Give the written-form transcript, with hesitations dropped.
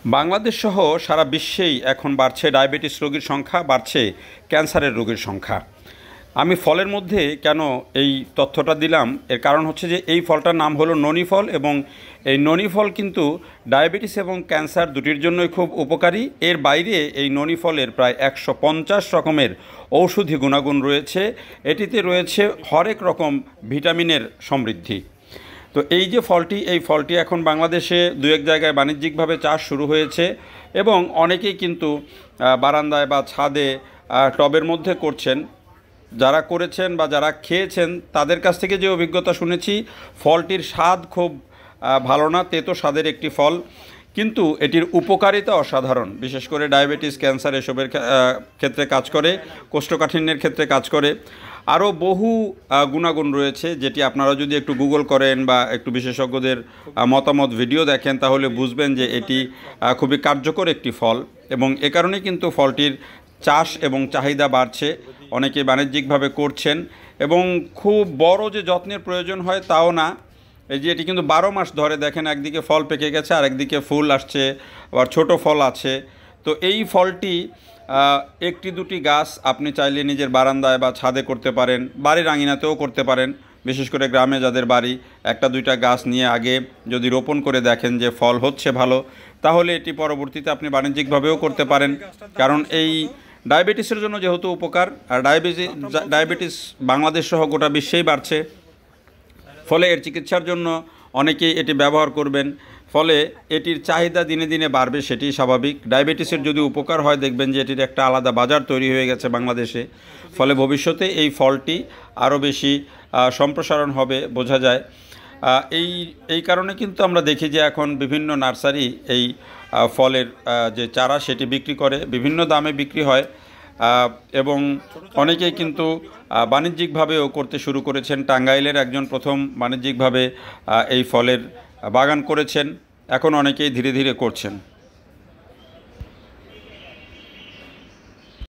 বাংলাদেশ সহ সারা বিশ্বেই এখন বাড়ছে ডায়াবেটিস রোগীর সংখ্যা, বাড়ছে ক্যান্সারের রোগীর সংখ্যা। আমি ফলের মধ্যে কেন এই তথ্যটা দিলাম, এর কারণ হচ্ছে যে এই ফলটার নাম হলো ননি ফল, এবং এই ননি ফল কিন্তু ডায়াবেটিস এবং ক্যান্সার দুটির জন্যই খুব উপকারী। এর বাইরে এই ননি ফলের প্রায় 150 রকমের ঔষধি গুণাগুণ রয়েছে। এটিতে রয়েছে হরেক রকম ভিটামিনের সমৃদ্ধি। তো এই যে ফলটি, এই ফলটি এখন বাংলাদেশে দু এক জায়গায় বাণিজ্যিকভাবে চাষ শুরু হয়েছে, এবং অনেকেই কিন্তু বারান্দায় বা ছাদে টবের মধ্যে করছেন। যারা করেছেন বা যারা খেয়েছেন তাদের কাছ থেকে যে অভিজ্ঞতা শুনেছি, ফলটির স্বাদ খুব ভালো না, তেতো স্বাদের একটি ফল, কিন্তু এটির উপকারিতা অসাধারণ। বিশেষ করে ডায়াবেটিস, ক্যান্সার এসবের ক্ষেত্রে কাজ করে, কোষ্ঠকাঠিন্যের ক্ষেত্রে কাজ করে। আরও বহু গুণাগুণ রয়েছে, যেটি আপনারা যদি একটু গুগল করেন বা একটু বিশেষজ্ঞদের মতামত ভিডিও দেখেন তাহলে বুঝবেন যে এটি খুবই কার্যকর একটি ফল, এবং এ কারণে কিন্তু ফলটির চাষ এবং চাহিদা বাড়ছে। অনেকে বাণিজ্যিকভাবে করছেন, এবং খুব বড় যে যত্নের প্রয়োজন হয় তাও না। এই যে এটি কিন্তু 12 মাস ধরে, দেখেন একদিকে ফল পেকে গেছে আর একদিকে ফুল আসছে, আবার ছোট ফল আছে। তো এই ফলটি একটি দুটি গাছ আপনি চাইলে নিজের বারান্দায় বা ছাদে করতে পারেন, বাড়ির আঙিনাতেও করতে পারেন। বিশেষ করে গ্রামে যাদের বাড়ি, একটা দুইটা গাছ নিয়ে আগে যদি রোপণ করে দেখেন যে ফল হচ্ছে ভালো, তাহলে এটি পরবর্তীতে আপনি বাণিজ্যিকভাবেও করতে পারেন। কারণ এই ডায়াবেটিসের জন্য যেহেতু উপকার, আর ডায়াবেটিস বাংলাদেশ সহ গোটা বিশ্বেই বাড়ছে, ফলে এর চিকিৎসার জন্য অনেকেই এটি ব্যবহার করবেন। ফলে এটির চাহিদা দিনে দিনে বাড়বে, সেটি স্বাভাবিক। ডায়াবেটিসের যদি উপকার হয়, দেখবেন যে এটির একটা আলাদা বাজার তৈরি হয়ে গেছে বাংলাদেশে। ফলে ভবিষ্যতে এই ফলটি আরও বেশি সম্প্রসারণ হবে বোঝা যায়। এই কারণে কিন্তু আমরা দেখি যে এখন বিভিন্ন নার্সারি এই ফলের যে চারা সেটি বিক্রি করে, বিভিন্ন দামে বিক্রি হয়, এবং অনেকেই কিন্তু বাণিজ্যিকভাবেও করতে শুরু করেছেন। টাঙ্গাইলের একজন প্রথম বাণিজ্যিকভাবে এই ফলের বাগান করেছেন, এখন অনেকেই ধীরে ধীরে করছেন।